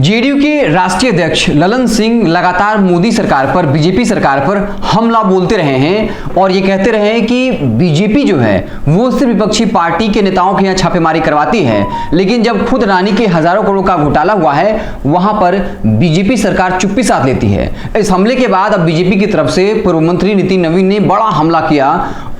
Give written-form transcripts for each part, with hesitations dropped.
JDU के राष्ट्रीय अध्यक्ष ललन सिंह लगातार मोदी सरकार पर, बीजेपी सरकार पर हमला बोलते रहे हैं और ये कहते रहे हैं कि बीजेपी जो है वो सिर्फ विपक्षी पार्टी के नेताओं के यहाँ छापेमारी करवाती है, लेकिन जब खुद अडानी के हजारों करोड़ का घोटाला हुआ है वहां पर बीजेपी सरकार चुप्पी साध लेती है। इस हमले के बाद अब बीजेपी की तरफ से पूर्व मंत्री नितिन नवीन ने बड़ा हमला किया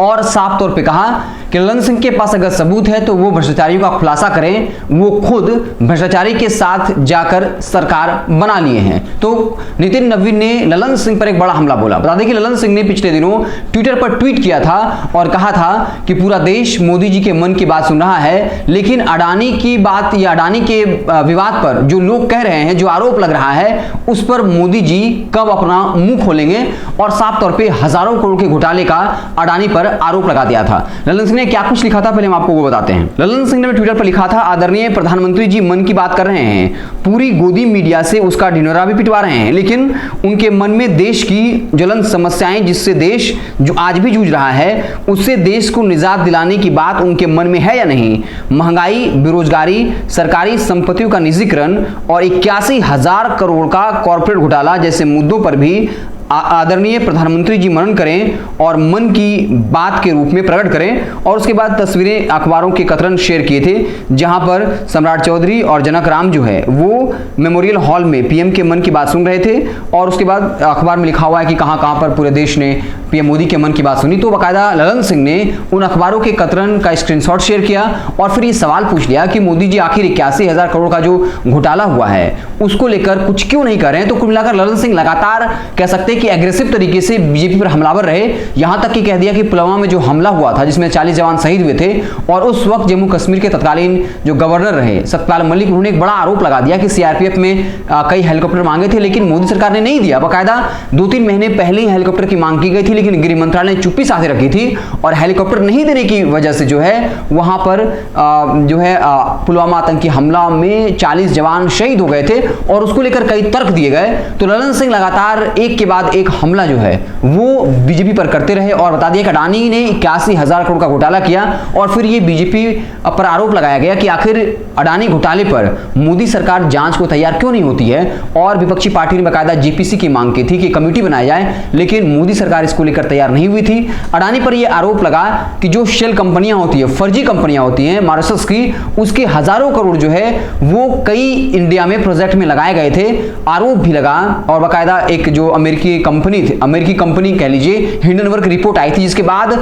और साफ तौर पर कहा कि ललन सिंह के पास अगर सबूत है तो वो भ्रष्टाचारियों का खुलासा करें, वो खुद भ्रष्टाचारी के साथ जाकर सरकार बना लिए हैं। तो नितिन नवीन ने ललन सिंह पर एक बड़ा हमला बोला। बता दें कि ललन सिंह ने पिछले दिनों ट्विटर पर ट्वीट किया था और कहा था कि पूरा देश मोदी जी के मन की बात सुन रहा है, लेकिन अडानी की बात या अडानी के विवाद पर जो लोग कह रहे हैं, जो आरोप लग रहा है, उस पर मोदी जी कब अपना मुंह खोलेंगे। और साफ तौर पर हजारों करोड़ के घोटाले का अडानी पर आरोप लगा दिया था। ललन सिंह ने क्या कुछ लिखा था पहले हम आपको वो बताते हैं। ललन सिंह ने ट्विटर पर लिखा था, आदरणीय प्रधानमंत्री जी मन की बात कर रहे हैं, पूरी गोदी मीडिया से उसका ढिंढोरा भी पिटवा रहे हैं, लेकिन उनके मन में देश की ज्वलंत समस्याएं, जिससे देश जो आज भी जूझ रहा है, उससे देश को निजात दिलाने की बात उनके मन में है या नहीं। महंगाई, बेरोजगारी, सरकारी संपत्तियों का निजीकरण और 81,000 करोड़ का कॉर्पोरेट घोटाला जैसे मुद्दों पर भी आदरणीय प्रधानमंत्री जी मनन करें और मन की बात के रूप में प्रकट करें। और उसके बाद तस्वीरें अखबारों के कतरन शेयर किए थे, जहां पर सम्राट चौधरी और जनक राम जो है वो मेमोरियल हॉल में पीएम के मन की बात सुन रहे थे। और उसके बाद अखबार में लिखा हुआ है कि कहां कहां पर पूरे देश ने पीएम मोदी के मन की बात सुनी। तो बाकायदा ललन सिंह ने उन अखबारों के कतरन का स्क्रीनशॉट शेयर किया और फिर ये सवाल पूछ लिया कि मोदी जी आखिर 81,000 करोड़ का जो घोटाला हुआ है उसको लेकर कुछ क्यों नहीं कर रहे हैं। तो कुल मिलाकर ललन सिंह लगातार कह सकते कि एग्रेसिव तरीके से बीजेपी पर हमलावर रहे। यहां तक कि कह दिया कि पुलवामा में जो हमला हुआ था जिसमें 40 जवान शहीद हुए थे और उस वक्त जम्मू कश्मीर के तत्कालीन जो गवर्नर रहे सत्यपाल मलिक, उन्होंने एक बड़ा आरोप लगा दिया कि सीआरपीएफ में कई हेलीकॉप्टर मांगे थे, लेकिन मोदी सरकार ने नहीं दिया। बाकायदा 2-3 महीने पहले ही हेलीकॉप्टर की मांग की गई थी, लेकिन गृह मंत्रालय ने चुप्पी साधे रखी थी और हेलीकॉप्टर नहीं देने की वजह से जो है वहां पर जो है पुलवामा आतंकी हमला में 40 जवान शहीद हो गए थे और उसको लेकर कई तर्क दिए गए। तो ललन सिंह लगातार एक के बाद एक हमला जो है वो बीजेपी पर करते रहे और बता दिया कि अडानी ने 81,000 करोड़ का घोटाला किया। और फिर ये बीजेपी पर आरोप लगाया गया कि आखिर अडानी घोटाले पर मोदी सरकार जांच को तैयार क्यों नहीं होती है। और विपक्षी पार्टी ने बाकायदा जेपीसी की मांग की थी कि कमेटी बनाई जाए, लेकिन मोदी सरकार इसको लेकर तैयार नहीं हुई थी। अडानी पर यह आरोप लगा कि जो शेल कंपनियां होती है, फर्जी कंपनियां होती हैं मॉरिशस की, उसके हजारों करोड़ जो है वो कई इंडिया में प्रोजेक्ट में लगाए गए थे। आरोप भी लगा और बाकायदा एक जो अमेरिकी कंपनी कह लीजिए हिंडनबर्ग रिपोर्ट आई थी, जिसके बाद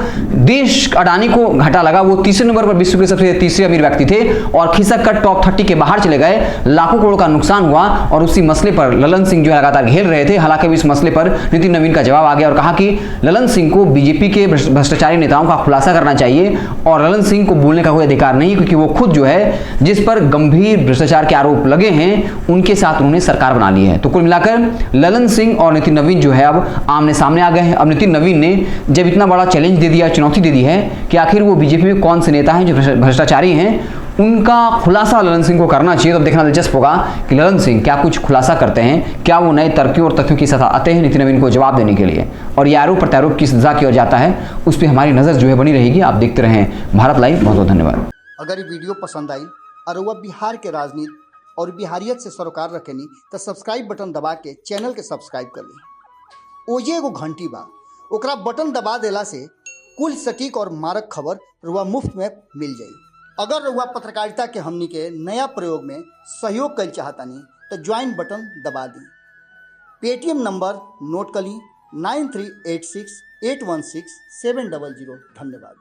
देश अडानी को घाटा लगा। वो तीसरे नंबर पर विश्व के सबसे तीसरे अमीर व्यक्ति थे और खिसक कर टॉप 30 के बाहर चले गए। लाखों करोड़ का नुकसान हुआ और उसी मसले पर ललन सिंह जो लगातार घेर रहे थे। हालांकि इस मसले पर नितिन नवीन का जवाब आ गया और कहा कि ललन सिंह को बीजेपी के भ्रष्टाचारी नेताओं का खुलासा करना चाहिए और ललन सिंह को बोलने का कोई अधिकार नहीं, क्योंकि वो खुद जो है जिस पर गंभीर भ्रष्टाचार के आरोप लगे हैं उनके साथ उन्होंने सरकार बना ली है। तो कुल मिलाकर ललन सिंह और नितिन नवीन जो है अब आमने सामने आ गए हैं। अब नितिन नवीन ने जब इतना बड़ा चैलेंज दे दिया, चुनौती दे दी है कि आखिर वो बीजेपी में कौन से नेता हैं जो भ्रष्टाचारी हैं, उनका खुलासा ललन सिंह को करना चाहिए। तो अब देखना दिलचस्प होगा कि ललन सिंह क्या कुछ खुलासा करते हैं, क्या वो नए तर्कों और तथ्यों के साथ आते हैं नितिन नवीन को जवाब देने के लिए, और ये आरोप प्रत्यारोप किस दिशा की ओर जाता है उस पर हमारी नजर जो है बनी रहेगी। आप देखते रहें भारत लाइव। बहुत बहुत धन्यवाद। अगर ये वीडियो पसंद आई और वह बिहार के राजनीति और बिहारियत से सरोकार रखेनी तो सब्सक्राइब बटन दबा के चैनल के सब्सक्राइब कर ली। ओजे एगो घंटी बा, ओकरा बटन दबा देला से कुल सटीक और मारक खबर रुआ मुफ्त में मिल जाई। अगर रुआ पत्रकारिता के हमनी के नया प्रयोग में सहयोग कर चाहतानी तो ज्वाइन बटन दबा दी। पेटीएम नंबर नोट कर ली 9386816700। धन्यवाद।